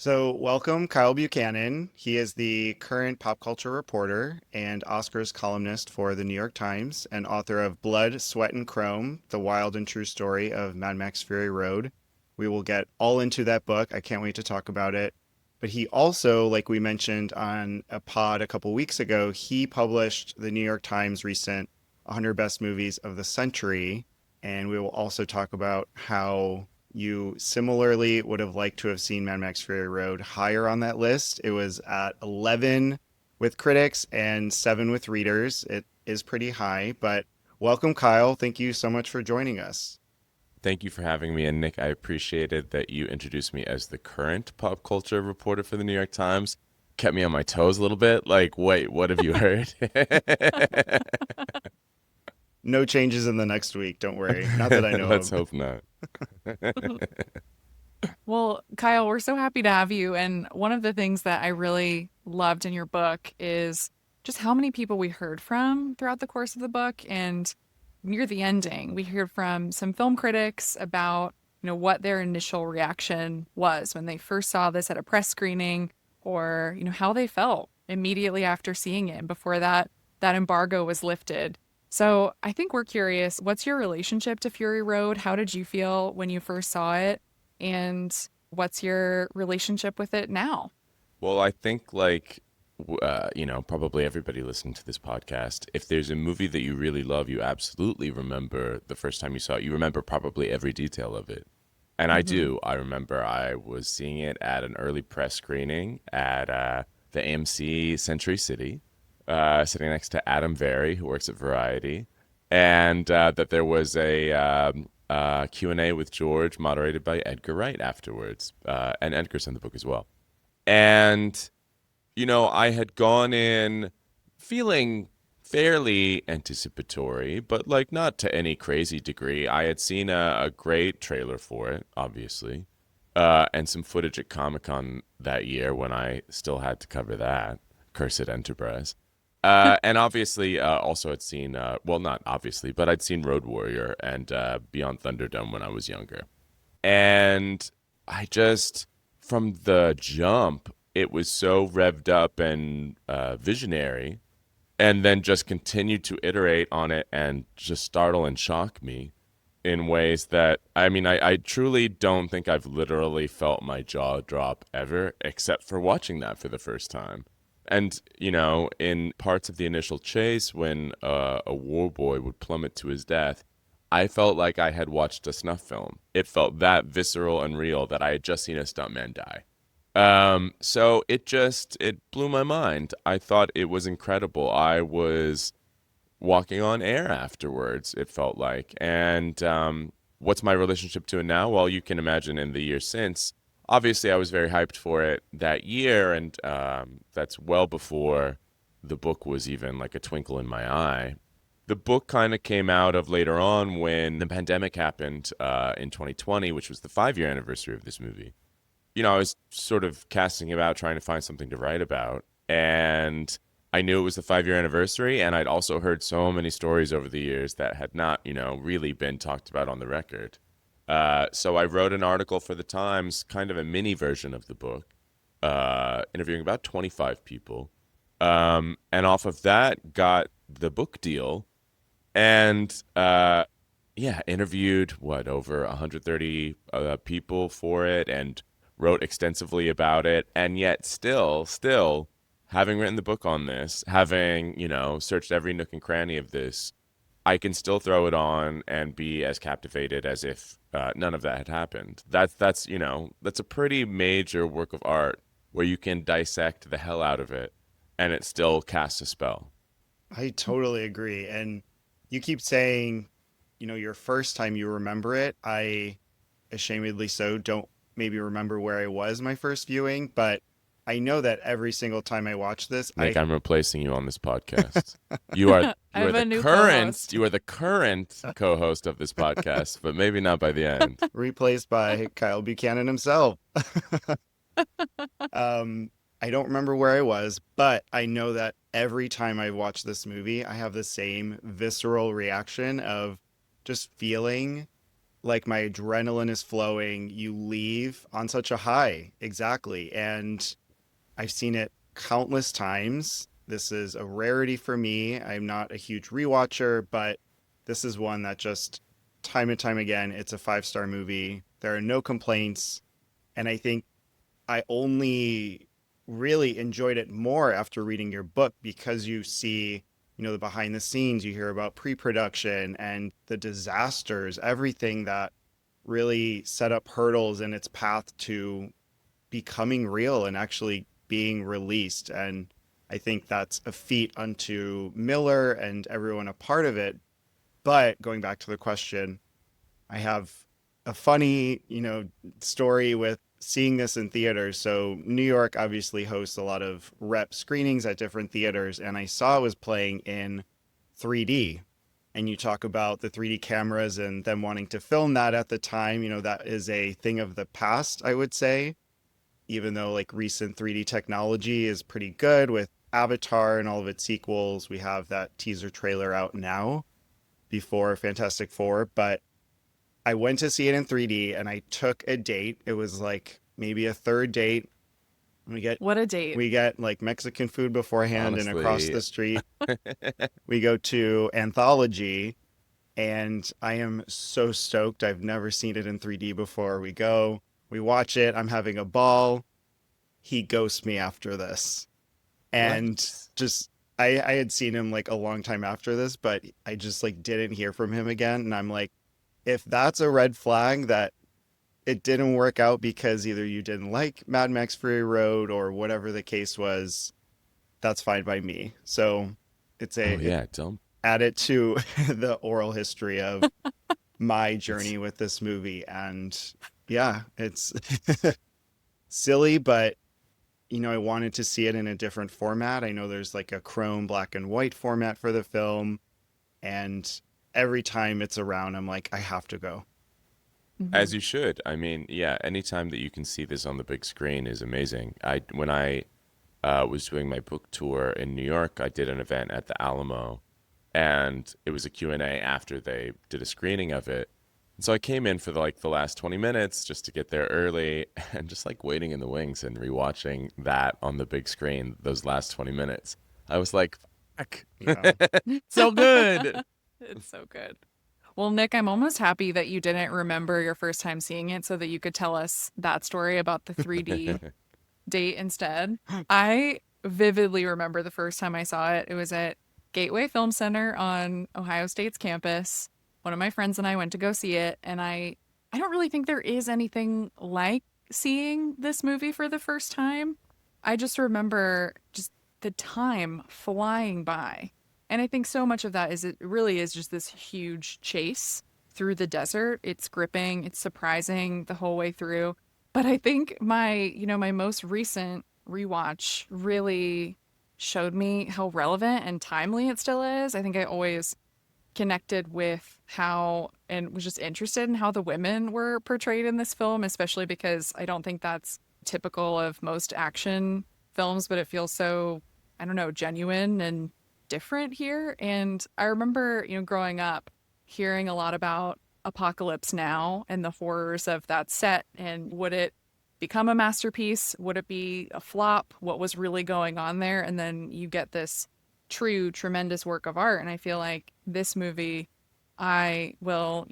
So, welcome Kyle Buchanan. He is the current pop culture reporter and Oscars columnist for the New York Times and author of Blood, Sweat, and Chrome, The Wild and True Story of Mad Max Fury Road. We will get all into that book. I can't wait to talk about it. But he also, like we mentioned on a pod a couple weeks ago, he published the New York Times recent 100 Best Movies of the Century. And we will also talk about how you similarly would have liked to have seen Mad Max Fury Road higher on that list. It was at 11 with critics and 7 with readers. It is pretty high, but welcome, Kyle. Thank you so much for joining us. Thank you for having me. And Nick, I appreciated that you introduced me as the current pop culture reporter for the New York Times. Kept me on my toes a little bit. Like, wait, what have you heard? No changes in the next week, don't worry. Not that I know Let's of. hope not. Well, Kyle, we're so happy to have you. And one of the things that I really loved in your book is just how many people we heard from throughout the course of the book. And near the ending, we heard from some film critics about, what their initial reaction was when they first saw this at a press screening or, how they felt immediately after seeing it before that embargo was lifted. So I think we're curious, what's your relationship to Fury Road? How did you feel when you first saw it? And what's your relationship with it now? Well, I think probably everybody listening to this podcast, if there's a movie that you really love, you absolutely remember the first time you saw it. You remember probably every detail of it. And I Hmm. do. I remember I was seeing it at an early press screening at the AMC Century City, sitting next to Adam Very, who works at Variety, and that there was a Q&A with George moderated by Edgar Wright afterwards. And Edgar's in the book as well. And I had gone in feeling fairly anticipatory, but like not to any crazy degree. I had seen a great trailer for it, obviously, and some footage at Comic Con that year when I still had to cover that. Cursed Enterprise. And obviously, also had seen, well, not obviously, but I'd seen Road Warrior and Beyond Thunderdome when I was younger. And I just, from the jump, it was so revved up and visionary, and then just continued to iterate on it and just startle and shock me in ways that, I mean, I truly don't think I've literally felt my jaw drop ever, except for watching that for the first time. And, in parts of the initial chase, when a war boy would plummet to his death, I felt like I had watched a snuff film. It felt that visceral and real that I had just seen a stuntman die. So it blew my mind. I thought it was incredible. I was walking on air afterwards, it felt like. And what's my relationship to it now? Well, you can imagine in the years since. Obviously, I was very hyped for it that year, and that's well before the book was even like a twinkle in my eye. The book kind of came out of later on when the pandemic happened in 2020, which was the 5 year anniversary of this movie. I was sort of casting about trying to find something to write about. And I knew it was the 5 year anniversary. And I'd also heard so many stories over the years that had not, really been talked about on the record. So I wrote an article for the Times, kind of a mini version of the book, interviewing about 25 people. And off of that, got the book deal. And yeah, interviewed over 130 people for it and wrote extensively about it. And yet still having written the book on this, having, searched every nook and cranny of this, I can still throw it on and be as captivated as if none of that had happened. That's a pretty major work of art where you can dissect the hell out of it and it still casts a spell. I totally agree. And you keep saying, your first time you remember it. I ashamedly so don't maybe remember where I was my first viewing, but I know that every single time I watch this, Nick, I'm replacing you on this podcast. You are I you are have the a new current co-host. you are the current co-host of this podcast, but maybe not by the end. replaced by Kyle Buchanan himself. Um, I don't remember where I was, but I know that every time I watch this movie, I have the same visceral reaction of just feeling like my adrenaline is flowing. You leave on such a high. Exactly. And I've seen it countless times. This is a rarity for me. I'm not a huge rewatcher, but this is one that just time and time again, it's a 5-star movie. There are no complaints. And I think I only really enjoyed it more after reading your book because you see, the behind the scenes, you hear about pre-production and the disasters, everything that really set up hurdles in its path to becoming real and actually being released. And I think that's a feat unto Miller and everyone a part of it. But going back to the question, I have a funny, story with seeing this in theaters. So New York obviously hosts a lot of rep screenings at different theaters, and I saw it was playing in 3D. And you talk about the 3D cameras and them wanting to film that at the time, that is a thing of the past, I would say, even though like recent 3D technology is pretty good with Avatar and all of its sequels. We have that teaser trailer out now before Fantastic Four, but I went to see it in 3D and I took a date. It was like maybe a third date. What a date. We get like Mexican food beforehand, and across Honestly, the street we go to Anthology, and I am so stoked. I've never seen it in 3D before. We watch it. I'm having a ball. He ghosts me after this. And what? just I had seen him like a long time after this, but I just like didn't hear from him again. And I'm like, if that's a red flag that it didn't work out because either you didn't like Mad Max Fury Road or whatever the case was, that's fine by me. So Oh it yeah, don't. add it to the oral history of my It's journey with this movie. And yeah, it's silly, but I wanted to see it in a different format. I know there's like a chrome black and white format for the film, and every time it's around, I'm like, I have to go. Hmm. as you should. I mean, yeah, anytime that you can see this on the big screen is amazing. When I was doing my book tour in New York, I did an event at the Alamo, and it was a Q&A after they did a screening of it. And so I came in for the last 20 minutes just to get there early and just like waiting in the wings and rewatching that on the big screen those last 20 minutes. I was like, fuck, Yeah. so good. It's so good. Well, Nick, I'm almost happy that you didn't remember your first time seeing it so that you could tell us that story about the 3D date instead. I vividly remember the first time I saw it. It was at Gateway Film Center on Ohio State's campus. One of my friends and I went to go see it, and I don't really think there is anything like seeing this movie for the first time. I just remember just the time flying by. And I think so much of that is it really is just this huge chase through the desert. It's gripping, it's surprising the whole way through. But I think my most recent rewatch really showed me how relevant and timely it still is. I think I always connected with how and was just interested in how the women were portrayed in this film, especially because I don't think that's typical of most action films, but it feels so, I don't know, genuine and different here. And I remember, growing up, hearing a lot about Apocalypse Now and the horrors of that set, and would it become a masterpiece? Would it be a flop? What was really going on there? And then you get this true, tremendous work of art. And I feel like this movie, I will,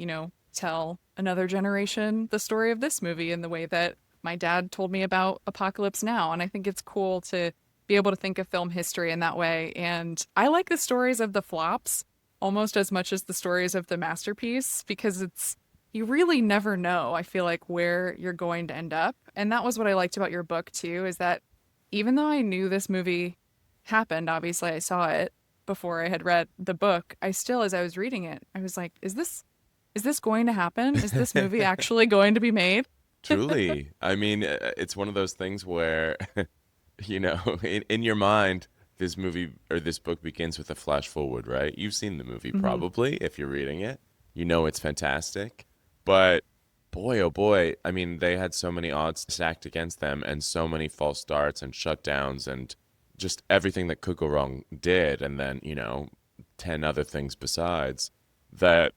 tell another generation the story of this movie in the way that my dad told me about Apocalypse Now. And I think it's cool to be able to think of film history in that way. And I like the stories of the flops almost as much as the stories of the masterpiece because you really never know, I feel like, where you're going to end up. And that was what I liked about your book too, is that even though I knew this movie happened, obviously I saw it before I had read the book, I still, as I was reading it, I was like, is this going to happen? Is this movie actually going to be made? Truly. I mean, it's one of those things where, in your mind, this movie or this book begins with a flash forward, right? You've seen the movie Hmm. probably if you're reading it. You know it's fantastic. But boy, oh boy, I mean, they had so many odds stacked against them and so many false starts and shutdowns and just everything that could go wrong did. And then, 10 other things besides that.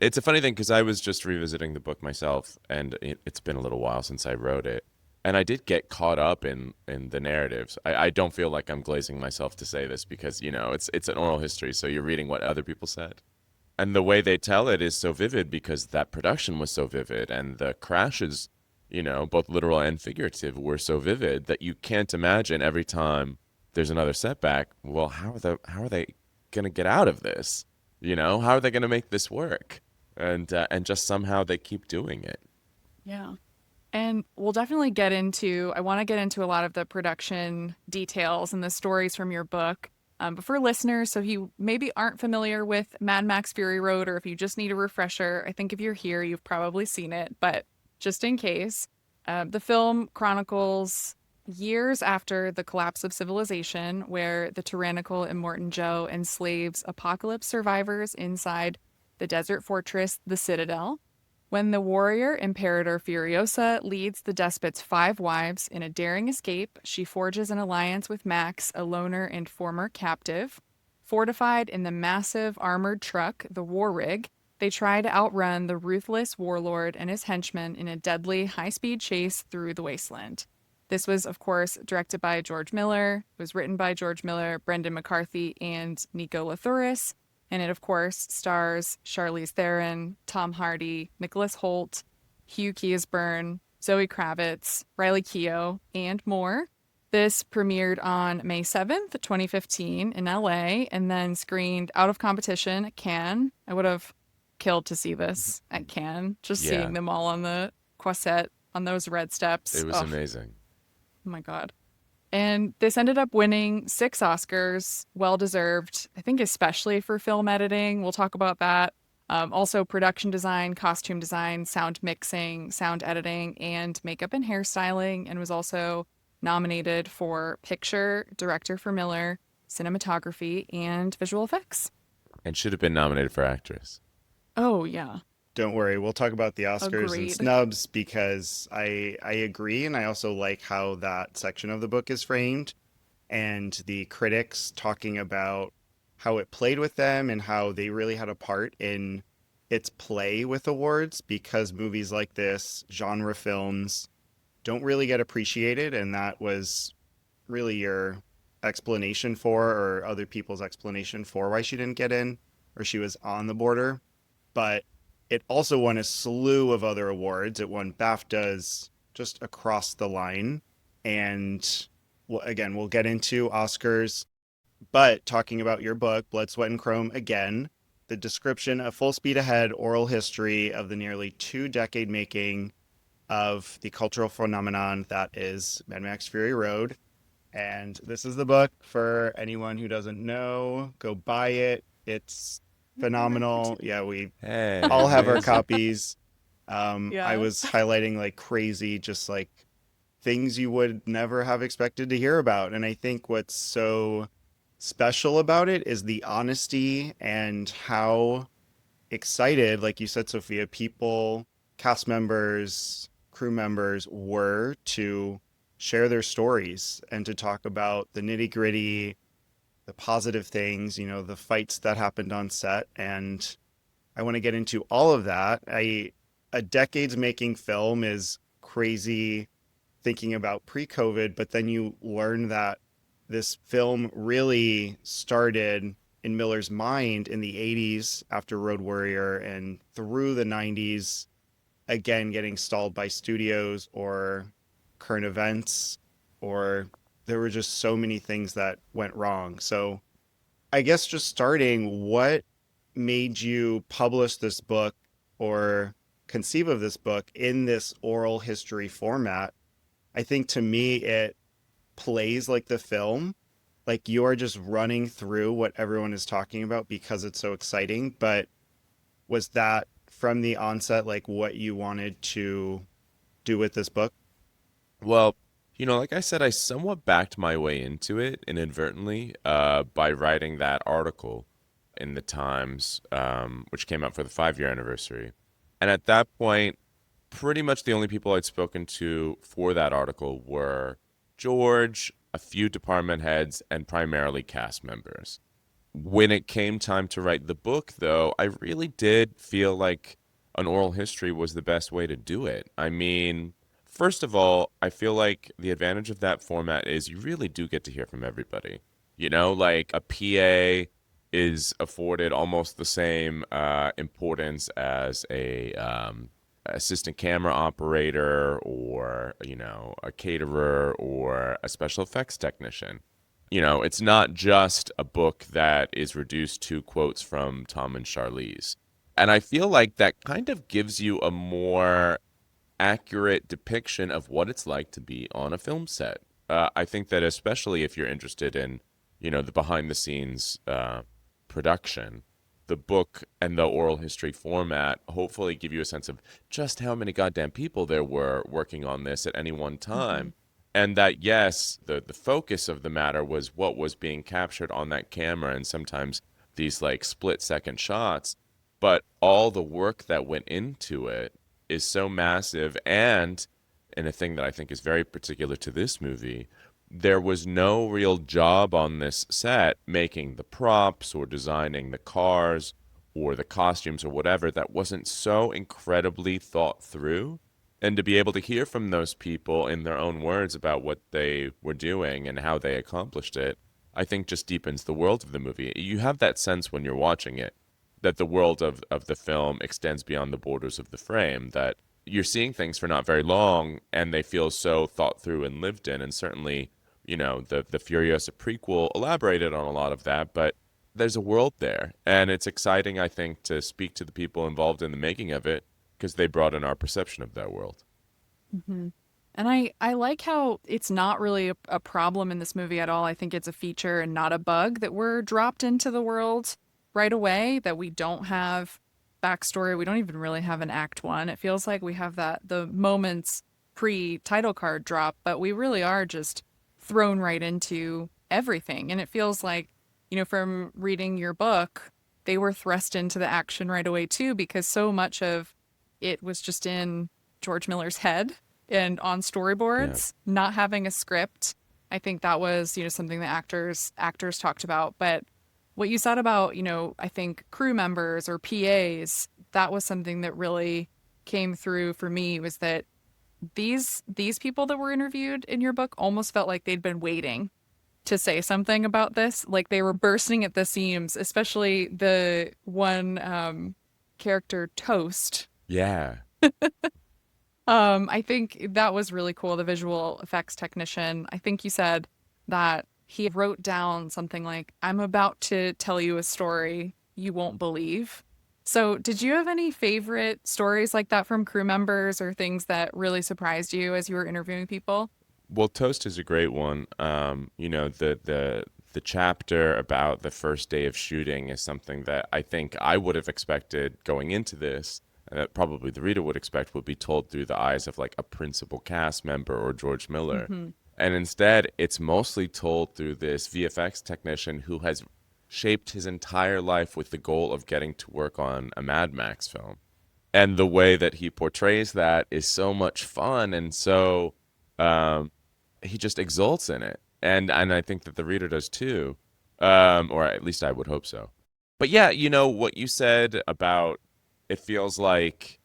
It's a funny thing because I was just revisiting the book myself, and it's been a little while since I wrote it. And I did get caught up in the narratives. I don't feel like I'm glazing myself to say this because, it's an oral history, so you're reading what other people said. And the way they tell it is so vivid because that production was so vivid, and the crashes, both literal and figurative, were so vivid that you can't imagine every time there's another setback. Well, how are they going to get out of this? How are they going to make this work? And just somehow they keep doing it. Yeah. And we'll definitely I want to get into a lot of the production details and the stories from your book. But for listeners, so if you maybe aren't familiar with Mad Max Fury Road, or if you just need a refresher, I think if you're here, you've probably seen it. But just in case, the film chronicles years after the collapse of civilization, where the tyrannical Immortan Joe enslaves apocalypse survivors inside the desert fortress, the Citadel. When the warrior Imperator Furiosa leads the despot's 5 wives in a daring escape, she forges an alliance with Max, a loner and former captive. Fortified in the massive armored truck, the War Rig, they try to outrun the ruthless warlord and his henchmen in a deadly high-speed chase through the wasteland. This was, of course, directed by George Miller. It was written by George Miller, Brendan McCarthy, and Nico Lathuris. And it, of course, stars Charlize Theron, Tom Hardy, Nicholas Hoult, Hugh Keays-Byrne, Zoe Kravitz, Riley Keough, and more. This premiered on May 7th, 2015 in LA, and then screened out of competition at Cannes. I would have killed to see this at Cannes, just Yeah, seeing them all on the Croisette on those red steps. it was amazing. Oh my God. And this ended up winning 6 Oscars, well deserved, I think, especially for film editing. We'll talk about that. Also, production design, costume design, sound mixing, sound editing, and makeup and hairstyling, and was also nominated for picture, director for Miller, cinematography, and visual effects. And should have been nominated for actress. Oh, yeah. Don't worry, we'll talk about the Oscars and Agreed. snubs because I agree, and I also like how that section of the book is framed, and the critics talking about how it played with them and how they really had a part in its play with awards, because movies like this, genre films, don't really get appreciated, and that was really your explanation for, or other people's explanation for, why she didn't get in, or she was on the border. But it also won a slew of other awards. It won BAFTAs just across the line. And again, we'll get into Oscars. But talking about your book, Blood, Sweat, and Chrome, again, the description, a full speed ahead oral history of the nearly 2-decade making of the cultural phenomenon that is Mad Max Fury Road. And this is the book for anyone who doesn't know. Go buy it. It's phenomenal. Yeah, we Hey, all have our amazing. copies. Yeah. I was highlighting like crazy, just like things you would never have expected to hear about. And I think what's so special about it is the honesty and how excited, like you said, Sophia, people, cast members, crew members were to share their stories and to talk about the nitty gritty, the positive things, the fights that happened on set. And I want to get into all of that. A decades making film is crazy thinking about pre-COVID, but then you learn that this film really started in Miller's mind in the 80s after Road Warrior and through the 90s, again, getting stalled by studios or current events, or there were just so many things that went wrong. So I guess just starting, what made you publish this book or conceive of this book in this oral history format? I think to me, it plays like the film. Like you are just running through what everyone is talking about because it's so exciting. But was that from the onset, like what you wanted to do with this book? Well, like I said, I somewhat backed my way into it inadvertently by writing that article in the Times, which came out for the 5-year anniversary. And at that point, pretty much the only people I'd spoken to for that article were George, a few department heads, and primarily cast members. When it came time to write the book, though, I really did feel like an oral history was the best way to do it. I mean, first of all, I feel like the advantage of that format is you really do get to hear from everybody. You know, like a PA is afforded almost the same importance as a assistant camera operator or, you know, a caterer or a special effects technician. You know, it's not just a book that is reduced to quotes from Tom and Charlize. And I feel like that kind of gives you a more accurate depiction of what it's like to be on a film set. I think that especially if you're interested in, you know, the behind the scenes production, the book and the oral history format hopefully give you a sense of just how many goddamn people there were working on this at any one Hmm. time. And that, yes, the focus of the matter was what was being captured on that camera and sometimes these like split second shots, but all the work that went into it is so massive. And a thing that I think is very particular to this movie, there was no real job on this set making the props or designing the cars or the costumes or whatever that wasn't so incredibly thought through. And to be able to hear from those people in their own words about what they were doing and how they accomplished it, I think just deepens the world of the movie. You have that sense when you're watching it that the world of the film extends beyond the borders of the frame, that you're seeing things for not very long and they feel so thought through and lived in. And certainly, you know, the Furiosa prequel elaborated on a lot of that, but there's a world there. And it's exciting, I think, to speak to the people involved in the making of it because they brought in our perception of that world. Hmm. And I like how it's not really a problem in this movie at all. I think it's a feature and not a bug that we're dropped into the world right away, that we don't have backstory. We don't even really have an act one. It feels like we have that the moments pre title card drop, but we really are just thrown right into everything. And it feels like, from reading your book, they were thrust into the action right away too, because so much of it was just in George Miller's head and on Yeah. storyboards, not having a script. I think that was, something that actors talked about. But what you said about, I think crew members or PAs, that was something that really came through for me, was that these people that were interviewed in your book almost felt like they'd been waiting to say something about this. Like they were bursting at the seams, especially the one character, Toast. Yeah. I think that was really cool. The visual effects technician. I think you said that he wrote down something like, "I'm about to tell you a story you won't believe." So, did you have any favorite stories like that from crew members or things that really surprised you as you were interviewing people? Well, Toast is a great one. You know, the chapter about the first day of shooting is something that I think I would have expected going into this, and that probably the reader would expect would be told through the eyes of like a principal cast member or George Miller. Hmm. And instead, it's mostly told through this VFX technician who has shaped his entire life with the goal of getting to work on a Mad Max film. And the way that he portrays that is so much fun and so um, he just exults in it, and I think that the reader does too, or at least I would hope so. But yeah, you know what you said about it feels like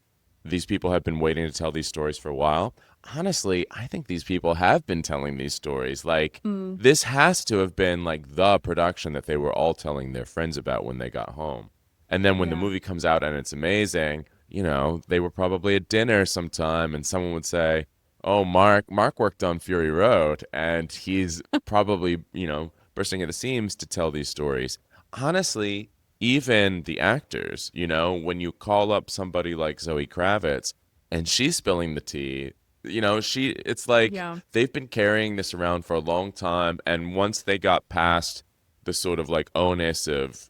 these people have been waiting to tell these stories for a while. Honestly, I think these people have been telling these stories. Like Mm, this has to have been like the production that they were all telling their friends about when they got home. And then when the yeah. movie comes out and it's amazing, you know, they were probably at dinner sometime and someone would say, "Oh, Mark worked on Fury Road," and he's probably, you know, bursting at the seams to tell these stories. Honestly, even the actors, you know, when you call up somebody like Zoe Kravitz and she's spilling the tea, you know, it's like Yeah. they've been carrying this around for a long time, and once they got past the sort of like onus of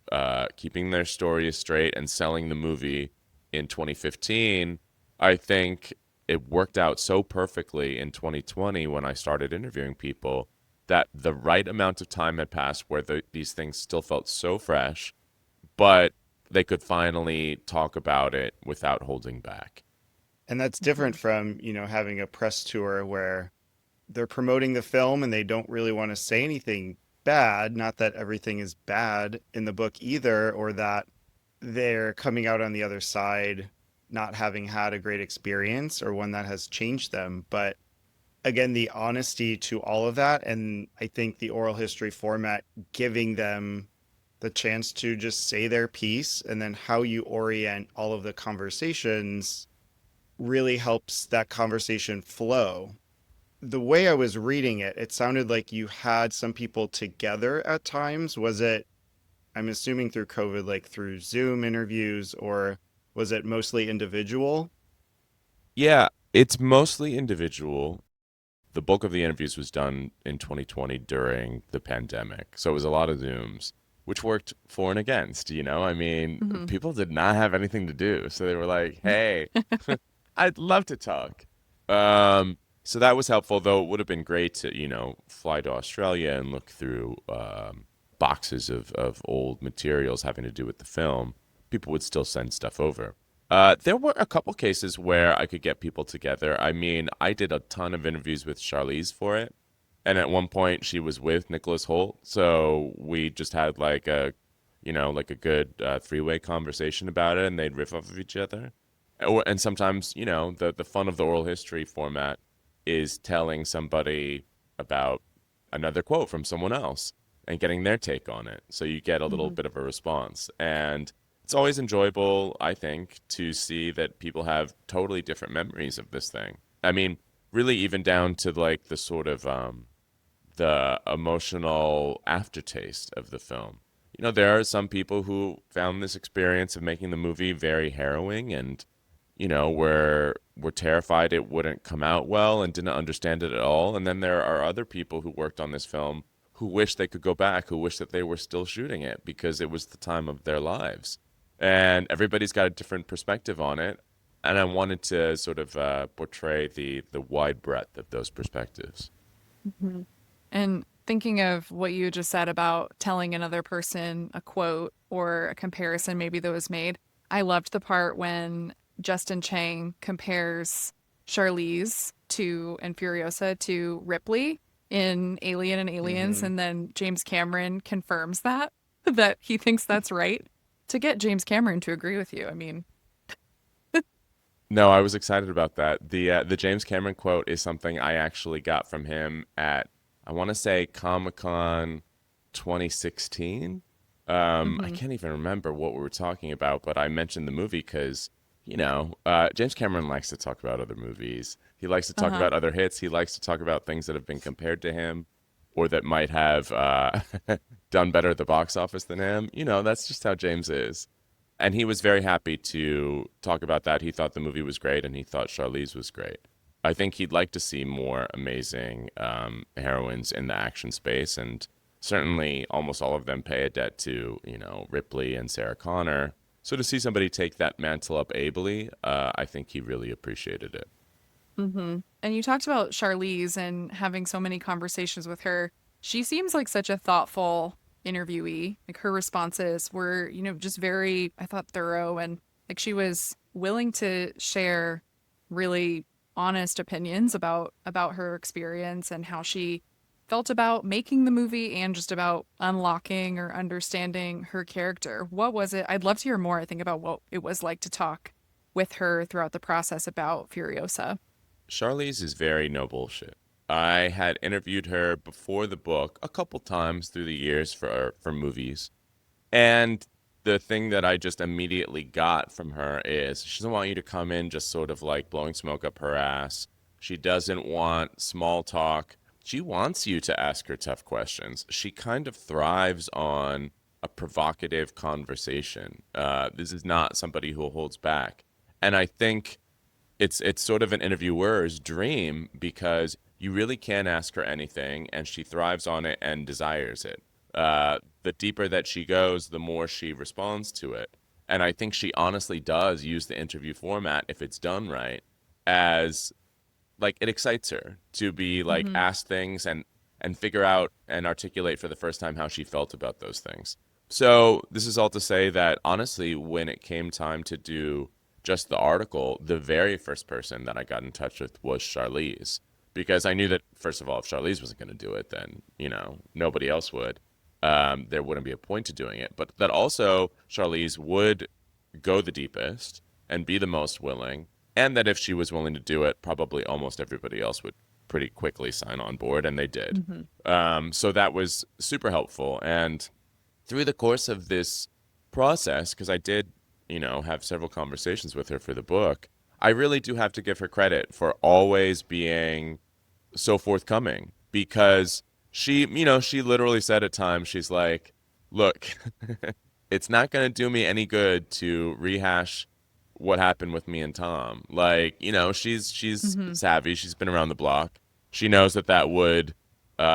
keeping their stories straight and selling the movie in 2015, I think it worked out so perfectly in 2020 when I started interviewing people that the right amount of time had passed where these things still felt so fresh, but they could finally talk about it without holding back. And that's different Mhm. from, having a press tour where they're promoting the film and they don't really want to say anything bad. Not that everything is bad in the book either, or that they're coming out on the other side not having had a great experience or one that has changed them. But again, the honesty to all of that, and I think the oral history format giving them the chance to just say their piece, and then how you orient all of the conversations really helps that conversation flow. The way I was reading it, it sounded like you had some people together at times. Was it, I'm assuming through COVID, like through Zoom interviews, or was it mostly individual? Yeah, it's mostly individual. The bulk of the interviews was done in 2020 during the pandemic. So it was a lot of Zooms, which worked for and against, you know? I mean, Hmm. people did not have anything to do. So they were like, hey, I'd love to talk. So that was helpful, though it would have been great to, fly to Australia and look through boxes of old materials having to do with the film. People would still send stuff over. There were a couple cases where I could get people together. I mean, I did a ton of interviews with Charlize for it. And at one point she was with Nicholas Hoult. So we just had like a good three-way conversation about it and they'd riff off of each other. And sometimes, the fun of the oral history format is telling somebody about another quote from someone else and getting their take on it. So you get a little Hmm. bit of a response. And it's always enjoyable, I think, to see that people have totally different memories of this thing. I mean, really even down to like the sort of the emotional aftertaste of the film. There are some people who found this experience of making the movie very harrowing and were terrified it wouldn't come out well and didn't understand it at all. And then there are other people who worked on this film who wish they could go back, who wish that they were still shooting it because it was the time of their lives. And everybody's got a different perspective on it. And I wanted to sort of portray the wide breadth of those perspectives. Hmm. And thinking of what you just said about telling another person a quote or a comparison maybe that was made, I loved the part when Justin Chang compares Charlize to and Furiosa to Ripley in Alien and Aliens, Hmm. and then James Cameron confirms that that he thinks that's right. To get James Cameron to agree with you, I mean, No, I was excited about that. The James Cameron quote is something I actually got from him at I want to say Comic-Con 2016. I hmm. can't even remember what we were talking about, but I mentioned the movie because James Cameron likes to talk about other movies. He likes to talk Uh-huh. about other hits. He likes to talk about things that have been compared to him or that might have done better at the box office than him. That's just how James is. And he was very happy to talk about that. He thought the movie was great, and he thought Charlize was great. I think he'd like to see more amazing heroines in the action space, and certainly almost all of them pay a debt to Ripley and Sarah Connor. So to see somebody take that mantle up ably, I think he really appreciated it. Hmm. And you talked about Charlize and having so many conversations with her. She seems like such a thoughtful interviewee. Like her responses were, just very, I thought, thorough, and like she was willing to share really honest opinions about her experience and how she felt about making the movie and just about unlocking or understanding her character. What was it? I'd love to hear more, I think, about what it was like to talk with her throughout the process about Furiosa. Charlize is very no bullshit. I had interviewed her before the book a couple times through the years for movies. And the thing that I just immediately got from her is she doesn't want you to come in just sort of like blowing smoke up her ass. She doesn't want small talk. She wants you to ask her tough questions. She kind of thrives on a provocative conversation. This is not somebody who holds back. And I think it's sort of an interviewer's dream because you really can ask her anything and she thrives on it and desires it. The deeper that she goes, the more she responds to it. And I think she honestly does use the interview format, if it's done right, as like it excites her to be like Hmm. asked things and figure out and articulate for the first time how she felt about those things. So this is all to say that honestly, when it came time to do just the article, the very first person that I got in touch with was Charlize because I knew that, first of all, if Charlize wasn't going to do it, then, nobody else would. There wouldn't be a point to doing it. But that also Charlize would go the deepest and be the most willing. And that if she was willing to do it, probably almost everybody else would pretty quickly sign on board. And they did. So that was super helpful. And through the course of this process, because I did, have several conversations with her for the book, I really do have to give her credit for always being so forthcoming, because she literally said at times, she's like, look, it's not going to do me any good to rehash what happened with me and Tom. Like, she's savvy. She's been around the block. She knows that would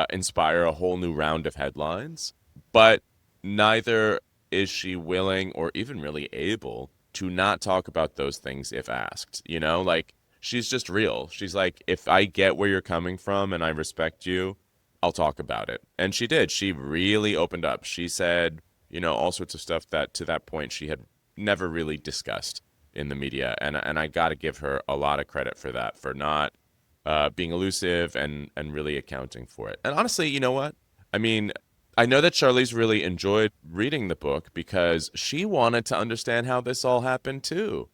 inspire a whole new round of headlines, but neither is she willing or even really able to not talk about those things if asked. Like, she's just real. She's like, if I get where you're coming from and I respect you, I'll talk about it. And she did. She really opened up. She said, all sorts of stuff that to that point she had never really discussed in the media. And I got to give her a lot of credit for that, for not being elusive and really accounting for it. And honestly, you know what? I mean, I know that Charlize really enjoyed reading the book because she wanted to understand how this all happened too.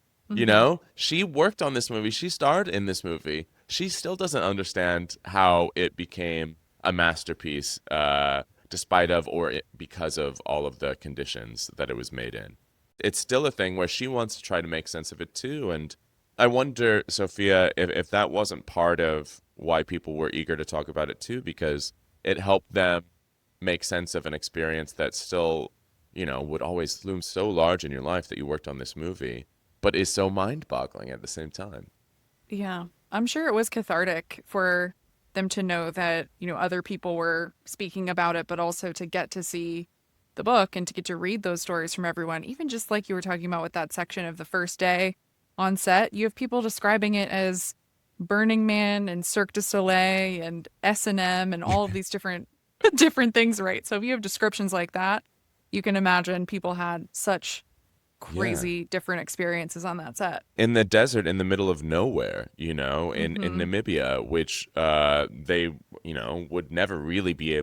She worked on this movie. She starred in this movie. She still doesn't understand how it became a masterpiece, despite of or because of all of the conditions that it was made in. It's still a thing where she wants to try to make sense of it too. And I wonder, Sophia, if that wasn't part of why people were eager to talk about it too, because it helped them make sense of an experience that still, would always loom so large in your life that you worked on this movie, but is so mind-boggling at the same time. Yeah, I'm sure it was cathartic for them to know that, other people were speaking about it, but also to get to see the book and to get to read those stories from everyone. Even just like you were talking about with that section of the first day on set, you have people describing it as Burning Man and Cirque du Soleil and S&M and all of these different things, right? So if you have descriptions like that, you can imagine people had such Yeah. crazy different experiences on that set. In the desert, in the middle of nowhere, in Namibia, which they, would never really be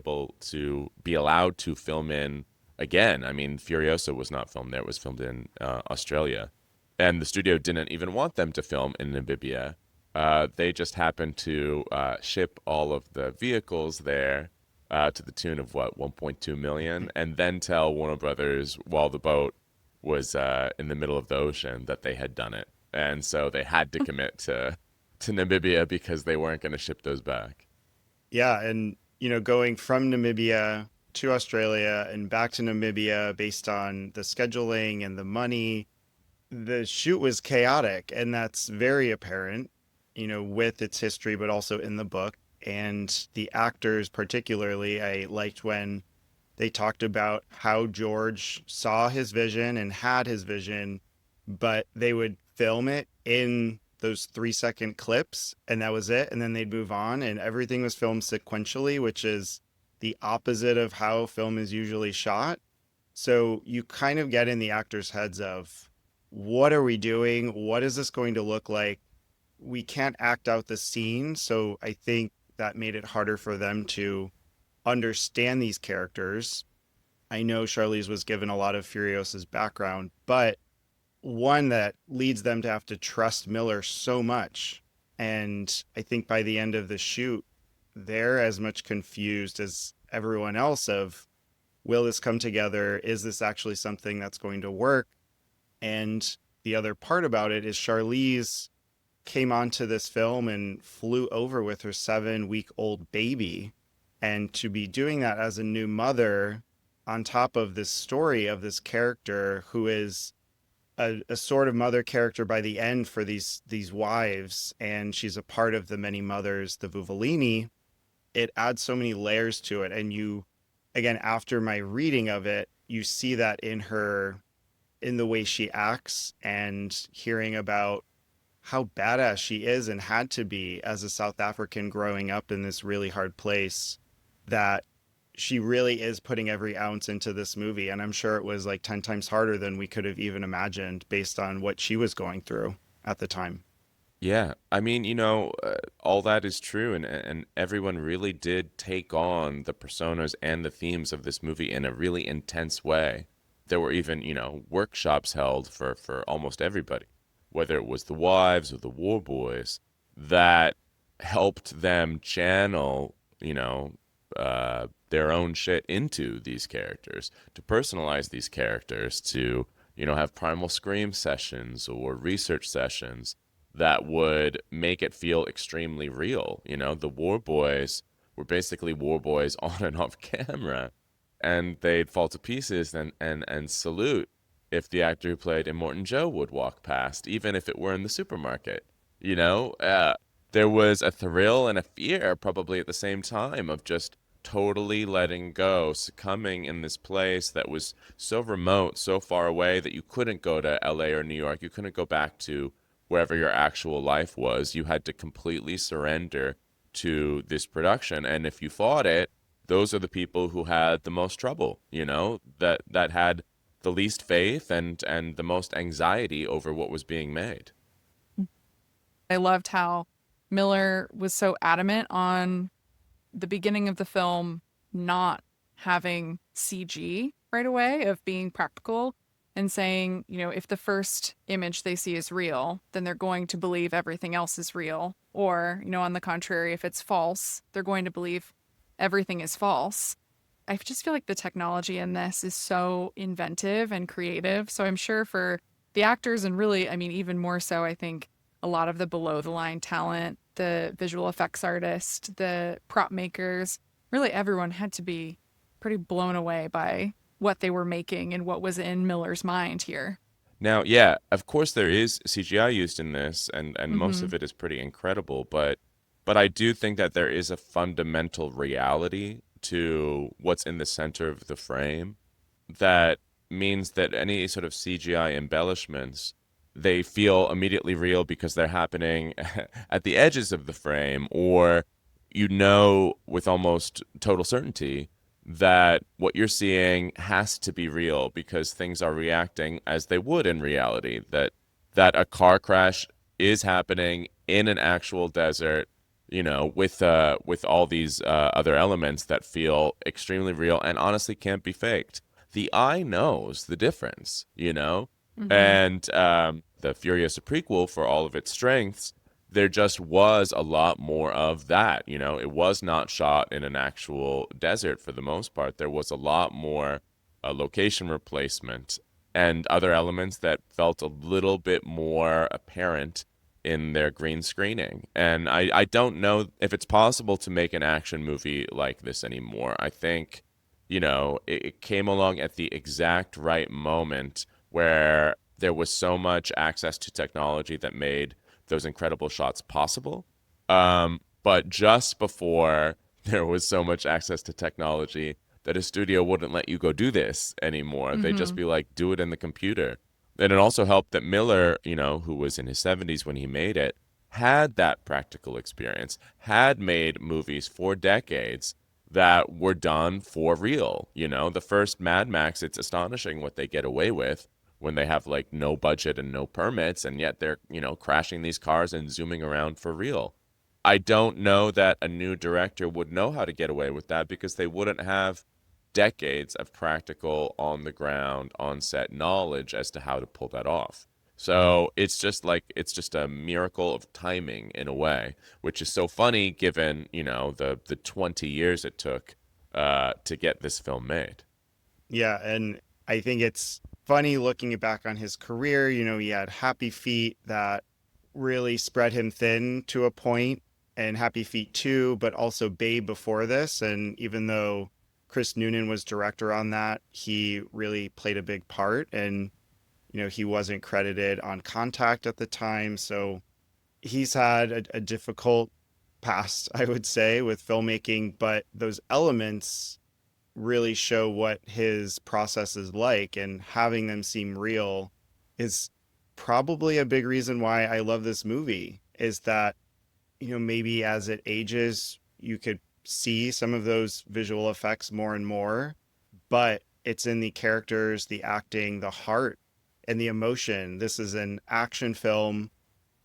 allowed to film in again. I mean, Furiosa was not filmed there. It was filmed in Australia. And the studio didn't even want them to film in Namibia. They just happened to ship all of the vehicles there to the tune of, 1.2 million, and then tell Warner Brothers while the boat was in the middle of the ocean that they had done it. And so they had to commit to Namibia because they weren't going to ship those back. Yeah, and going from Namibia to Australia and back to Namibia based on the scheduling and the money, the shoot was chaotic, and that's very apparent, with its history, but also in the book. And the actors, particularly, I liked when they talked about how George saw his vision and had his vision, but they would film it in those 3-second clips, and that was it. And then they'd move on, and everything was filmed sequentially, which is the opposite of how film is usually shot. So you kind of get in the actors' heads of, what are we doing? What is this going to look like? We can't act out the scene. So I think that made it harder for them to understand these characters. I know Charlize was given a lot of Furiosa's background, but one that leads them to have to trust Miller so much. And I think by the end of the shoot, they're as much confused as everyone else of, will this come together? Is this actually something that's going to work? And the other part about it is Charlize came onto this film and flew over with her 7-week-old baby. And to be doing that as a new mother on top of this story of this character who is a sort of mother character by the end for these wives, and she's a part of the many mothers, the Vuvolini, it adds so many layers to it. And you, again, after my reading of it, you see that in her, in the way she acts, and hearing about how badass she is and had to be as a South African growing up in this really hard place, that she really is putting every ounce into this movie. And I'm sure it was like 10 times harder than we could have even imagined based on what she was going through at the time. Yeah, I mean, all that is true, and everyone really did take on the personas and the themes of this movie in a really intense way. There were even, workshops held for almost everybody, whether it was the wives or the war boys, that helped them channel, their own shit into these characters, to personalize these characters, to, have primal scream sessions or research sessions that would make it feel extremely real. The war boys were basically war boys on and off camera, and they'd fall to pieces and salute if the actor who played Immortan Joe would walk past, even if it were in the supermarket. You know, uh, there was a thrill and a fear probably at the same time of just totally letting go, succumbing in this place that was so remote, so far away that you couldn't go to LA or New York. You couldn't go back to wherever your actual life was. You had to completely surrender to this production. And if you fought it, those are the people who had the most trouble, that had the least faith and the most anxiety over what was being made. I loved how Miller was so adamant on the beginning of the film not having CG right away, of being practical, and saying, if the first image they see is real, then they're going to believe everything else is real. Or, on the contrary, if it's false, they're going to believe everything is false. I just feel like the technology in this is so inventive and creative. So I'm sure for the actors, and really, I mean, even more so, I think a lot of the below the line talent, the visual effects artist, the prop makers, really everyone had to be pretty blown away by what they were making and what was in Miller's mind here. Now, yeah, of course there is CGI used in this, and most Mm-hmm. of it is pretty incredible, but I do think that there is a fundamental reality to what's in the center of the frame that means that any sort of CGI embellishments, they feel immediately real because they're happening at the edges of the frame, or with almost total certainty that what you're seeing has to be real because things are reacting as they would in reality, that a car crash is happening in an actual desert, with all these other elements that feel extremely real and honestly can't be faked. The eye knows the difference, Mm-hmm. and the Furiosa prequel, for all of its strengths, there just was a lot more of that. It was not shot in an actual desert for the most part. There was a lot more location replacement and other elements that felt a little bit more apparent in their green screening. And I don't know if it's possible to make an action movie like this anymore. I think, it came along at the exact right moment where there was so much access to technology that made those incredible shots possible. But just before there was so much access to technology that a studio wouldn't let you go do this anymore. They'd just Mm-hmm. be like, do it in the computer. And it also helped that Miller, who was in his 70s when he made it, had that practical experience, had made movies for decades that were done for real. The first Mad Max, it's astonishing what they get away with when they have like no budget and no permits, and yet they're, crashing these cars and zooming around for real. I don't know that a new director would know how to get away with that because they wouldn't have decades of practical on the ground, on set knowledge as to how to pull that off. So it's just a miracle of timing in a way, which is so funny given, the 20 years it took to get this film made. Yeah, and I think it's funny looking back on his career. He had Happy Feet that really spread him thin to a point, and Happy Feet 2, but also Babe before this. And even though Chris Noonan was director on that, he really played a big part. And, he wasn't credited on Contact at the time. So he's had a difficult past, I would say, with filmmaking, but those elements really show what his process is like, and having them seem real is probably a big reason why I love this movie, is that, maybe as it ages, you could see some of those visual effects more and more, but it's in the characters, the acting, the heart, and the emotion. This is an action film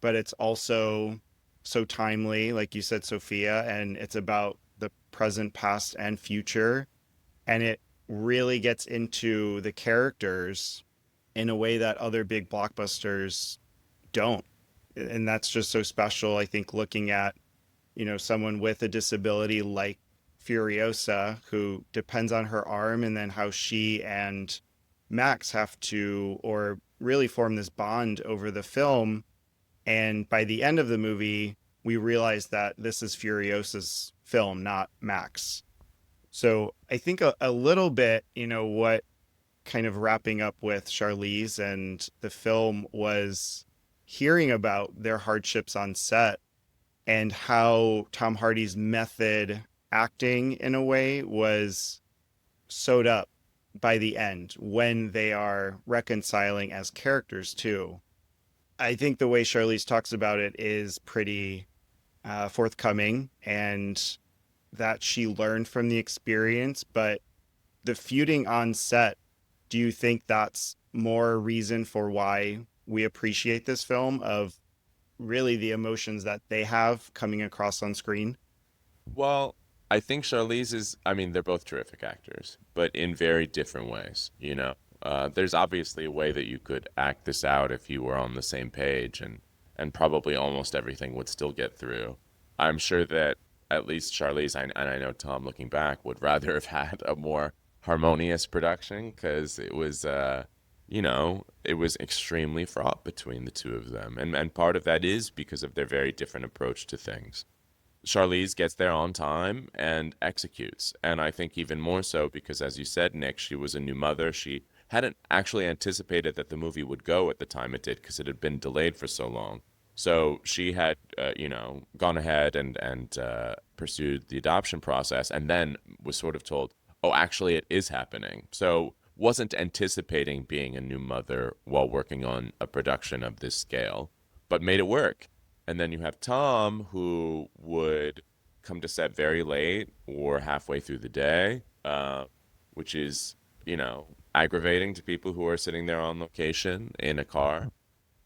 but it's also so timely, like you said, Sophia, and it's about the present, past, and future. And it really gets into the characters in a way that other big blockbusters don't. And that's just so special. I think looking at, someone with a disability like Furiosa, who depends on her arm, and then how she and Max have to, or really form this bond over the film. And by the end of the movie, we realize that this is Furiosa's film, not Max. So I think a little bit, what kind of wrapping up with Charlize and the film was hearing about their hardships on set and how Tom Hardy's method acting in a way was sewed up by the end when they are reconciling as characters too. I think the way Charlize talks about it is pretty forthcoming, and that she learned from the experience. But the feuding on set, do you think that's more reason for why we appreciate this film, of really the emotions that they have coming across on screen? Well, I think Charlize is, I mean, they're both terrific actors, but in very different ways, you know. There's obviously a way that you could act this out if you were on the same page, and probably almost everything would still get through. I'm sure that at least Charlize, and I know Tom, looking back, would rather have had a more harmonious production because it was, it was extremely fraught between the two of them. And part of that is because of their very different approach to things. Charlize gets there on time and executes. And I think even more so because, as you said, Nick, she was a new mother. She hadn't actually anticipated that the movie would go at the time it did because it had been delayed for so long. So she had, gone ahead and pursued the adoption process, and then was sort of told, "Oh, actually, it is happening." So wasn't anticipating being a new mother while working on a production of this scale, but made it work. And then you have Tom, who would come to set very late or halfway through the day, which is, aggravating to people who are sitting there on location in a car.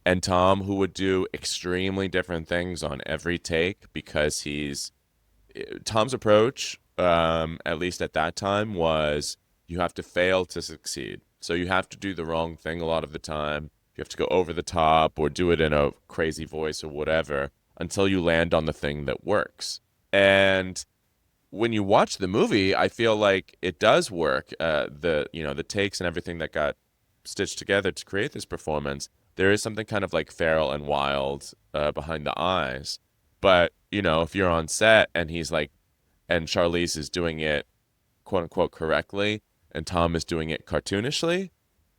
And Tom, who would do extremely different things on every take because Tom's approach, at least at that time, was you have to fail to succeed. So you have to do the wrong thing a lot of the time. You have to go over the top or do it in a crazy voice or whatever until you land on the thing that works. And when you watch the movie, I feel like it does work. The takes and everything that got stitched together to create this performance, there is something kind of like feral and wild behind the eyes. But, if you're on set and and Charlize is doing it quote unquote correctly and Tom is doing it cartoonishly,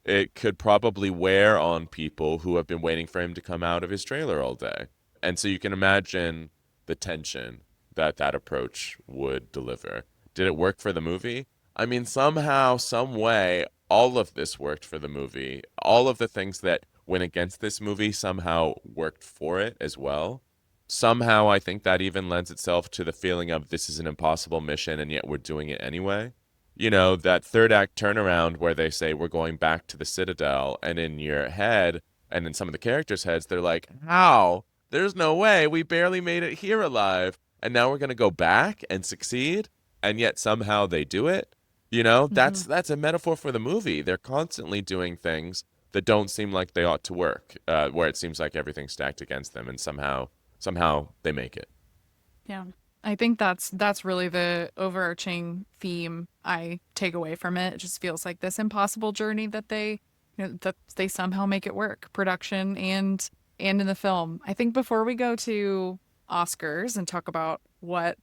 it could probably wear on people who have been waiting for him to come out of his trailer all day. And so you can imagine the tension that that approach would deliver. Did it work for the movie? I mean, somehow, some way, all of this worked for the movie. All of the things that went against this movie somehow worked for it as well. Somehow, I think that even lends itself to the feeling of this is an impossible mission and yet we're doing it anyway. That third act turnaround where they say we're going back to the Citadel, and in your head and in some of the characters' heads, they're like, how? There's no way. We barely made it here alive. And now we're going to go back and succeed. And yet somehow they do it. Hmm. That's a metaphor for the movie. They're constantly doing things that don't seem like they ought to work, where it seems like everything's stacked against them, and somehow they make it. Yeah. I think that's really the overarching theme I take away from it. It just feels like this impossible journey that they somehow make it work, production and in the film. I think before we go to Oscars and talk about what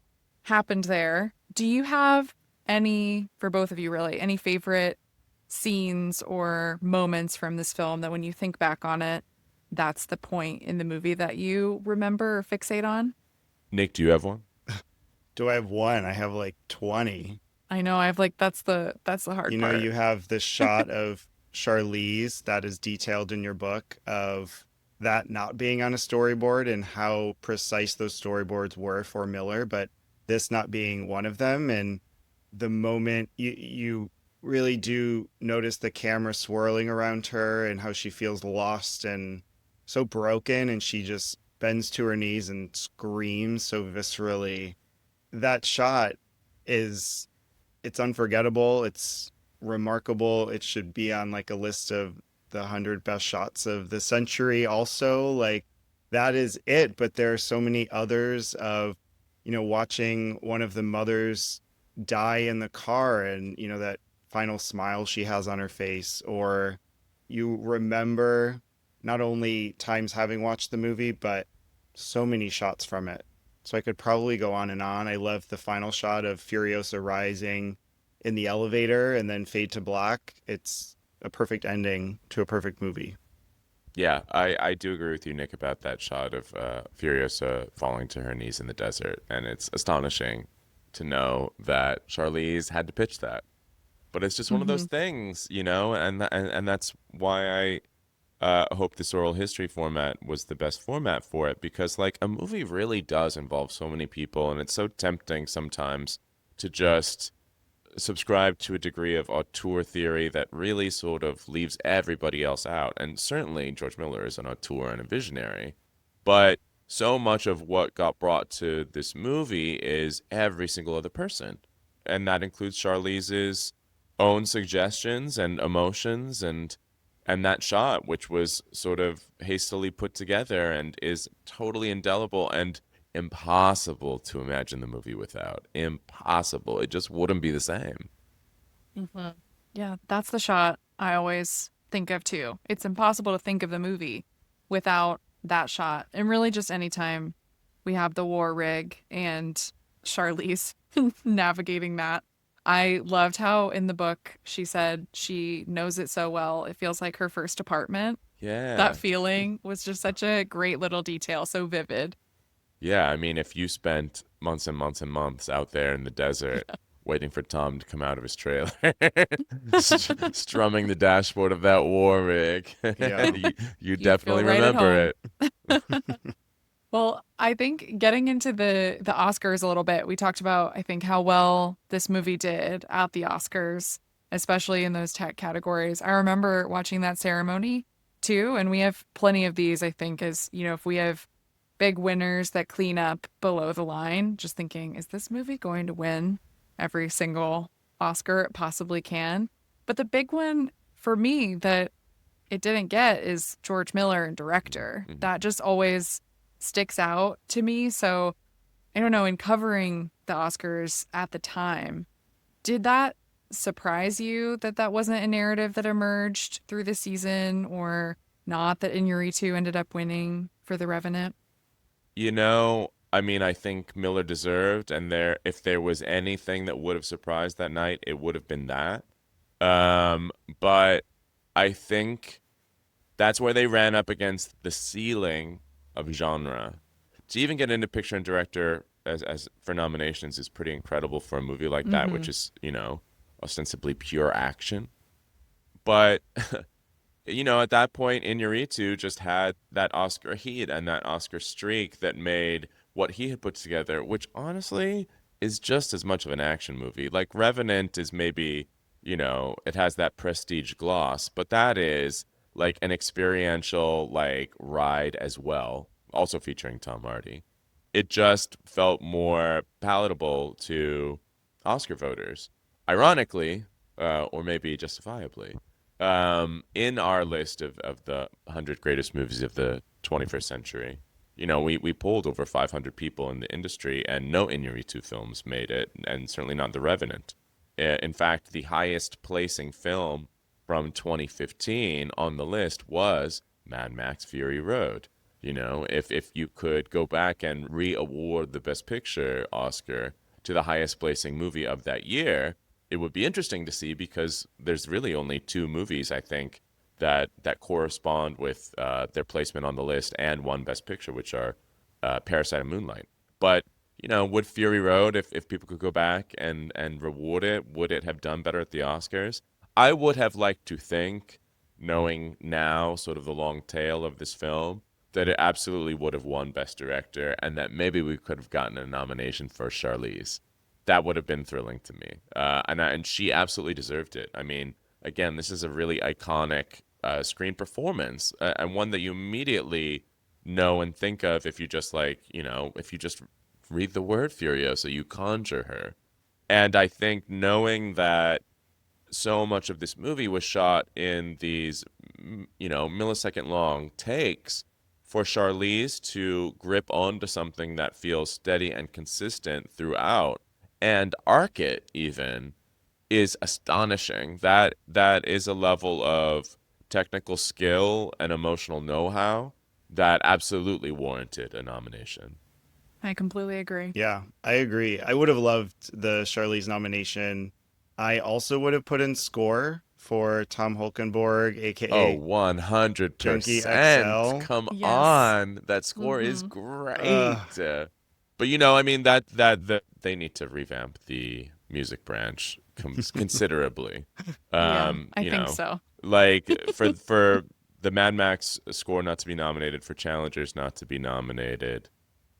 happened there, do you have any, for both of you really, any favorite scenes or moments from this film that when you think back on it, that's the point in the movie that you remember or fixate on? Nick, do you have one? Do I have one? I have like 20. I know I've like that's the hard part. You have this shot of Charlize that is detailed in your book, of that not being on a storyboard and how precise those storyboards were for Miller, but this not being one of them. And the moment you really do notice the camera swirling around her and how she feels lost and so broken, and she just bends to her knees and screams so viscerally. That shot is it's unforgettable. It's remarkable. It should be on like a list of the 100 best shots of the century also. Like that is it, but there are so many others of, watching one of the mothers die in the car, and that final smile she has on her face, or you remember not only times having watched the movie, but so many shots from it. So I could probably go on and on. I love the final shot of Furiosa rising in the elevator and then fade to black. It's a perfect ending to a perfect movie. Yeah, I do agree with you, Nick, about that shot of Furiosa falling to her knees in the desert. And it's astonishing to know that Charlize had to pitch that. But it's just one of those Hmm. things, and that's why I hope this oral history format was the best format for it, because like a movie really does involve so many people, and it's so tempting sometimes to just subscribe to a degree of auteur theory that really sort of leaves everybody else out. And certainly George Miller is an auteur and a visionary, but so much of what got brought to this movie is every single other person, and that includes Charlize's own suggestions and emotions and that shot, which was sort of hastily put together and is totally indelible and impossible to imagine the movie without. Impossible. It just wouldn't be the same. Hmm. Yeah, that's the shot I always think of too. It's impossible to think of the movie without that shot. And really, just anytime we have the war rig and Charlize navigating that. I loved how in the book she said she knows it so well. It feels like her first apartment. That Yeah. feeling was just such a great little detail, so vivid. Yeah. I mean, if you spent months and months and months out there in the desert waiting for Tom to come out of his trailer, strumming the dashboard of that war rig, Yeah. you You'd feel definitely right at remember home. it. Well, I think getting into the Oscars a little bit, we talked about I think how well this movie did at the Oscars, especially in those tech categories. I remember watching that ceremony too, and we have plenty of these, I think, as if we have big winners that clean up below the line, just thinking, is this movie going to win every single Oscar it possibly can? But the big one for me that it didn't get is George Miller and director. Mhm. That just always sticks out to me. So I don't know, in covering the Oscars at the time, did that surprise you that that wasn't a narrative that emerged through the season or not that Inarritu ended up winning for The Revenant? I mean, I think Miller deserved, and if there was anything that would have surprised that night, it would have been that. But I think that's where they ran up against the ceiling of genre. To even get into picture and director as for nominations is pretty incredible for a movie like that, Mm-hmm. which is, ostensibly pure action. But at that point, Inarritu just had that Oscar heat and that Oscar streak that made what he had put together, which honestly is just as much of an action movie. Like Revenant is maybe, it has that prestige gloss, but that is like an experiential like ride as well, also featuring Tom Hardy. It just felt more palatable to Oscar voters. Ironically, or maybe justifiably, in our list of the 100 greatest movies of the 21st century, we polled over 500 people in the industry, and no Iñárritu films made it, and certainly not The Revenant. In fact, the highest placing film from 2015 on the list was Mad Max Fury Road. If you could go back and re-award the Best Picture Oscar to the highest placing movie of that year, it would be interesting to see because there's really only two movies I think that correspond with their placement on the list and one Best Picture, which are Parasite and Moonlight. But would Fury Road, if people could go back and reward it, would it have done better at the Oscars? I would have liked to think, knowing now sort of the long tail of this film, that it absolutely would have won Best Director, and that maybe we could have gotten a nomination for Charlize. That would have been thrilling to me, and she absolutely deserved it. I mean, again, this is a really iconic screen performance, and one that you immediately know and think of if you just if you just read the word Furiosa, you conjure her. And I think knowing that so much of this movie was shot in these, millisecond long takes, for Charlize to grip onto something that feels steady and consistent throughout and arc it even is astonishing. That is a level of technical skill and emotional know-how that absolutely warranted a nomination. I completely agree. Yeah, I agree. I would have loved the Charlize nomination. I also would have put in score for Tom Holkenborg, Oh, aka Junkie 100%. XL. Come Yes. on. That score is Mm-hmm. great. But I mean that they need to revamp the music branch considerably. Yeah, Um, I you think know, so. like for the Mad Max score not to be nominated, for Challengers not to be nominated,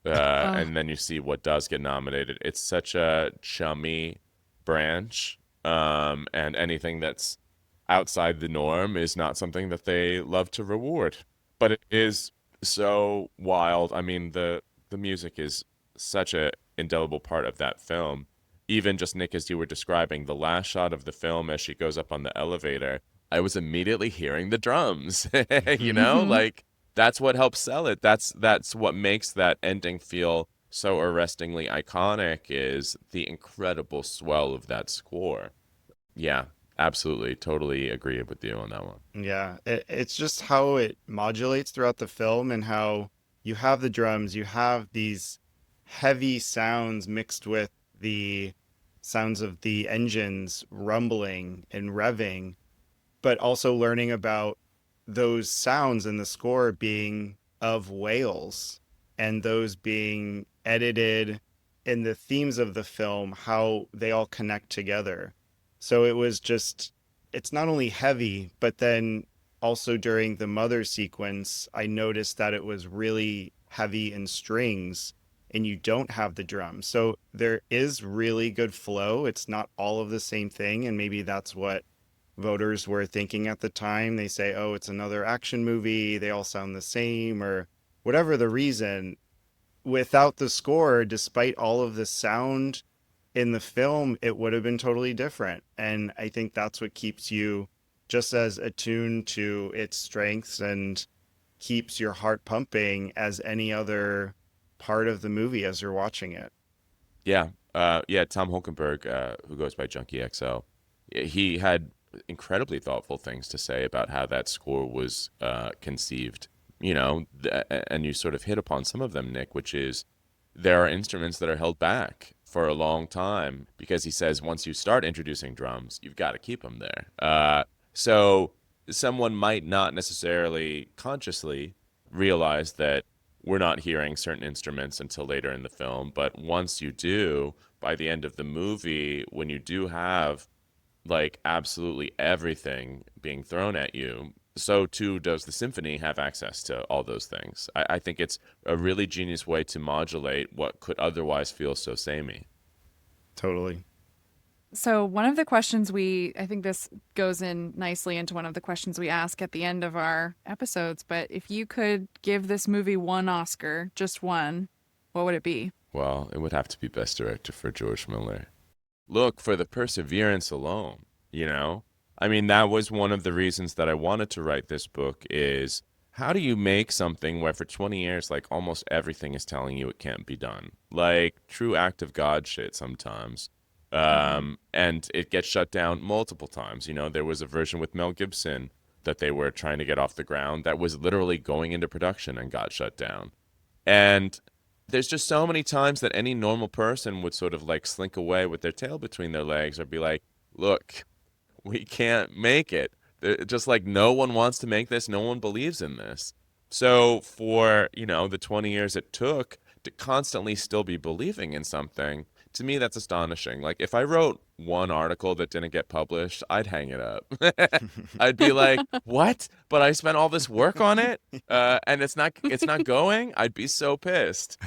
Oh, and then you see what does get nominated. It's such a chummy branch, and anything that's outside the norm is not something that they love to reward. But it is so wild. I mean, the music is such a indelible part of that film. Even just Nick, as you were describing, the last shot of the film as she goes up on the elevator, I was immediately hearing the drums. mm-hmm. Like that's what helps sell it. That's what makes that ending feel so arrestingly iconic is the incredible swell of that score. Yeah, absolutely. Totally agree with you on that one. Yeah, it's just how it modulates throughout the film and how you have the drums, you have these heavy sounds mixed with the sounds of the engines rumbling and revving, but also learning about those sounds in the score being of whales and those being edited in the themes of the film, how they all connect together. So it was just, it's not only heavy, but then also during the mother sequence, I noticed that it was really heavy in strings and you don't have the drums. So there is really good flow. It's not all of the same thing. And maybe that's what voters were thinking at the time. They say, oh, it's another action movie. They all sound the same, or whatever the reason. Without the score, despite all of the sound in the film, it would have been totally different. And I think that's what keeps you just as attuned to its strengths and keeps your heart pumping as any other part of the movie as you're watching it. Yeah, yeah. Tom Holkenborg, who goes by Junkie XL, he had incredibly thoughtful things to say about how that score was conceived. And you sort of hit upon some of them, Nick, which is there are instruments that are held back for a long time because he says once you start introducing drums, you've got to keep them there. So someone might not necessarily consciously realize that we're not hearing certain instruments until later in the film, but once you do, by the end of the movie, when you do have like absolutely everything being thrown at you, so too does the symphony have access to all those things. I think it's a really genius way to modulate what could otherwise feel so samey. Totally. So one of the questions I think this goes in nicely into one of the questions we ask at the end of our episodes, but if you could give this movie one Oscar, just one, what would it be? Well, it would have to be Best Director for George Miller. Look, for the perseverance alone, you know? I mean, that was one of the reasons that I wanted to write this book is how do you make something where for 20 years, like almost everything is telling you it can't be done? Like true act of God shit sometimes. Hmm. And it gets shut down multiple times. There was a version with Mel Gibson that they were trying to get off the ground that was literally going into production and got shut down. And there's just so many times that any normal person would sort of like slink away with their tail between their legs or be like, look, we can't make it. Just like no one wants to make this, no one believes in this. So for, the 20 years it took to constantly still be believing in something, to me that's astonishing. Like if I wrote one article that didn't get published, I'd hang it up. I'd be like, "What? But I spent all this work on it, and it's not going." I'd be so pissed.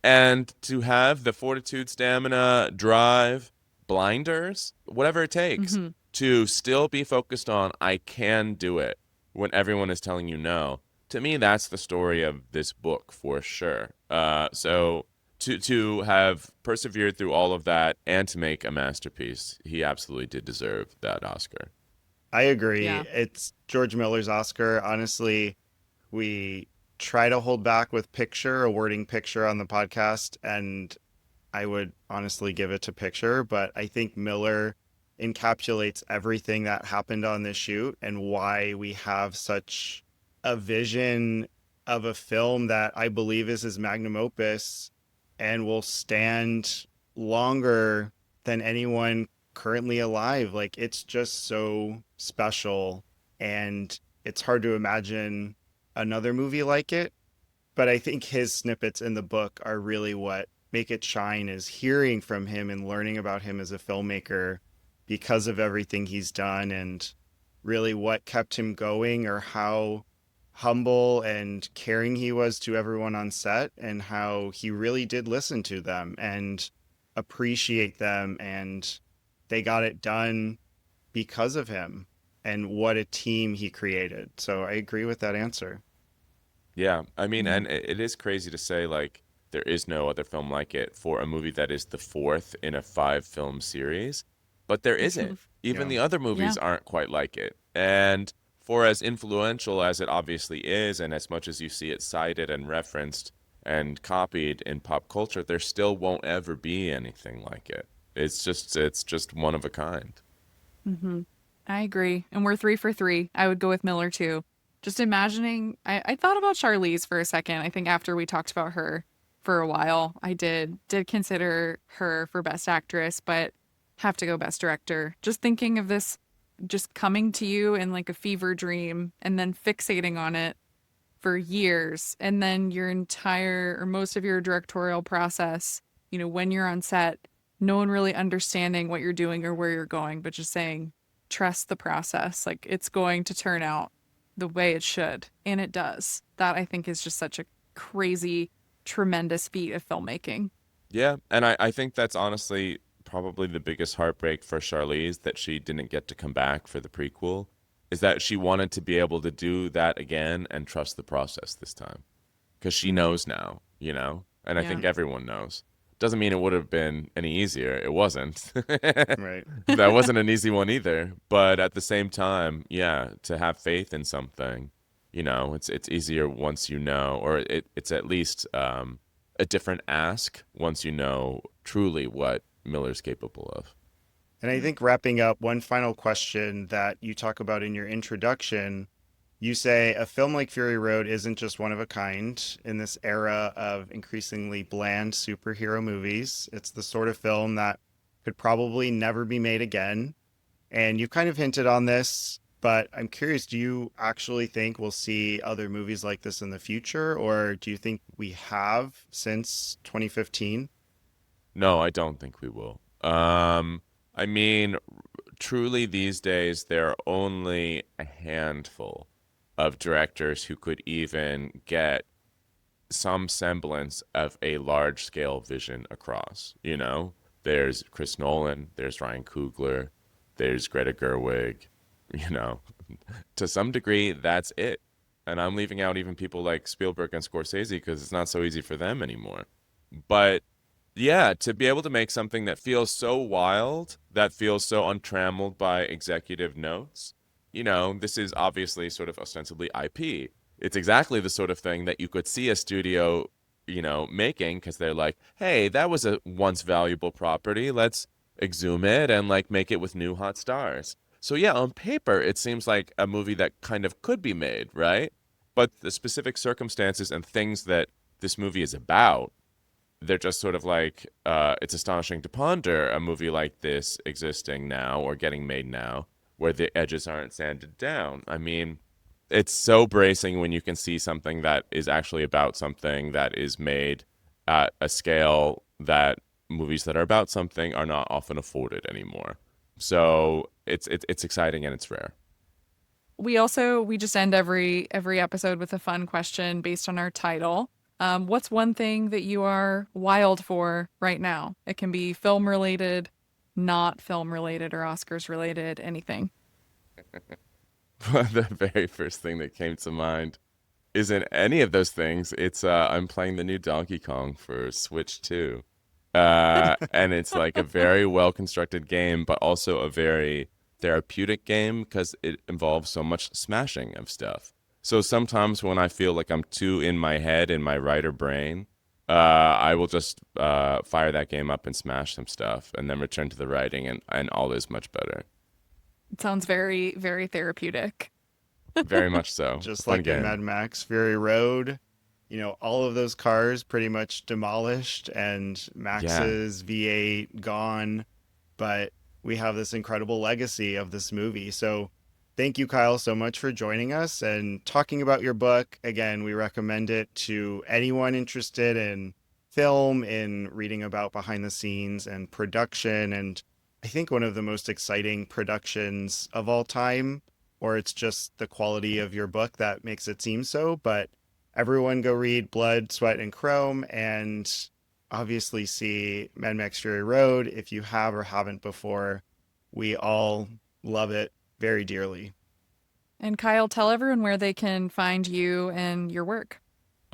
And to have the fortitude, stamina, drive, blinders, whatever it takes Hmm. to still be focused on, I can do it. when everyone is telling you no. To me, that's the story of this book for sure. So to have persevered through all of that and to make a masterpiece, he absolutely did deserve that Oscar. I agree. Yeah. It's George Miller's Oscar. Honestly, we try to hold back with picture, awarding picture on the podcast, and I would honestly give it to picture, but I think Miller encapsulates everything that happened on this shoot and why we have such a vision of a film that I believe is his magnum opus and will stand longer than anyone currently alive. Like, it's just so special, and it's hard to imagine another movie like it. But I think his snippets in the book are really what make it shine, is hearing from him and learning about him as a filmmaker because of everything he's done, and really what kept him going, or how humble and caring he was to everyone on set, and how he really did listen to them and appreciate them, and they got it done because of him, and what a team he created. So I agree with that answer. Yeah, I mean, Yeah. and it is crazy to say like there is no other film like it for a movie that is the fourth in a five film series, but there isn't. Even Yeah. the other Yeah. movies aren't quite like it. And for as influential as it obviously is, and as much as you see it cited and referenced and copied in pop culture, there still won't ever be anything like it. It's just one of a kind. Hmm. I agree. And we're three for three. I would go with Miller too. Just imagining, I thought about Charlize for a second. I think after we talked about her for a while, I did consider her for Best Actress, but have to go Best Director. Just thinking of this just coming to you in like a fever dream and then fixating on it for years, and then your entire or most of your directorial process, when you're on set, no one really understanding what you're doing or where you're going, but just saying, trust the process. Like, it's going to turn out the way it should. And it does. That, I think, is just such a crazy, tremendous feat of filmmaking. Yeah, and I think that's honestly probably the biggest heartbreak for Charlize that she didn't get to come back for the prequel, is that she wanted to be able to do that again and trust the process this time. Because she Mm. knows now, and I Yeah. think everyone knows. Doesn't mean it would have been any easier. It wasn't. Right. That wasn't an easy one either. But at the same time, yeah, to have faith in something, it's easier once you know, or it's at least a different ask once you know truly what Miller's capable of. And I think wrapping up, one final question that you talk about in your introduction, you say a film like Fury Road isn't just one of a kind in this era of increasingly bland superhero movies. It's the sort of film that could probably never be made again. And you kind of hinted on this, but I'm curious, do you actually think we'll see other movies like this in the future, or do you think we have since 2015? No, I don't think we will. I mean, truly these days there are only a handful of directors who could even get some semblance of a large scale vision across. There's Chris Nolan, there's Ryan Coogler, there's Greta Gerwig. You know, to some degree, that's it. And I'm leaving out even people like Spielberg and Scorsese because it's not so easy for them anymore. But yeah, to be able to make something that feels so wild, that feels so untrammeled by executive notes, this is obviously sort of ostensibly IP. It's exactly the sort of thing that you could see a studio, making because they're like, hey, that was a once valuable property. Let's exhume it and like make it with new hot stars. So yeah, on paper, it seems like a movie that kind of could be made, right? But the specific circumstances and things that this movie is about, they're just sort of like, it's astonishing to ponder a movie like this existing now or getting made now where the edges aren't sanded down. I mean, it's so bracing when you can see something that is actually about something that is made at a scale that movies that are about something are not often afforded anymore. So it's exciting and it's rare. We just end every episode with a fun question based on our title. What's one thing that you are wild for right now? It can be film related, not film related, or Oscars related, anything. the very first thing that came to mind isn't any of those things. It's I'm playing the new Donkey Kong for Switch 2. And it's like a very well constructed game, but also a very therapeutic game because it involves so much smashing of stuff. So sometimes when I feel like I'm too in my head, in my writer brain, I will just fire that game up and smash some stuff and then return to the writing, and all is much better. It sounds very, very therapeutic. Very much so. Just Fun like in game. Mad Max Fury Road, all of those cars pretty much demolished and Yeah. Max's V8 gone, but we have this incredible legacy of this movie. So thank you, Kyle, so much for joining us and talking about your book. Again, we recommend it to anyone interested in film, in reading about behind the scenes and production. And I think one of the most exciting productions of all time, or it's just the quality of your book that makes it seem so. But everyone go read Blood, Sweat, and Chrome, and obviously see Mad Max Fury Road if you have or haven't before. We all love it very dearly. And Kyle, tell everyone where they can find you and your work.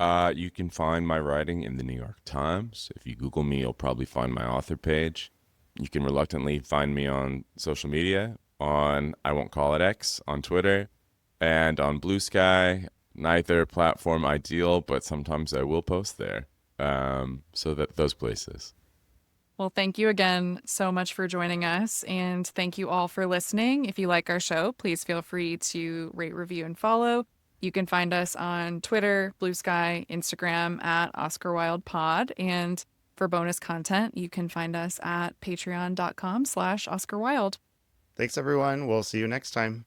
You can find my writing in the New York Times. If you Google me, you'll probably find my author page. You can reluctantly find me on social media, on, I won't call it X, on Twitter, and on Blue Sky. Neither platform ideal, but sometimes I will post there. So that those places. Well, thank you again so much for joining us. And thank you all for listening. If you like our show, please feel free to rate, review, and follow. You can find us on Twitter, Blue Sky, Instagram at Oscar Wilde Pod. And for bonus content, you can find us at patreon.com/Oscar Wilde. Thanks, everyone. We'll see you next time.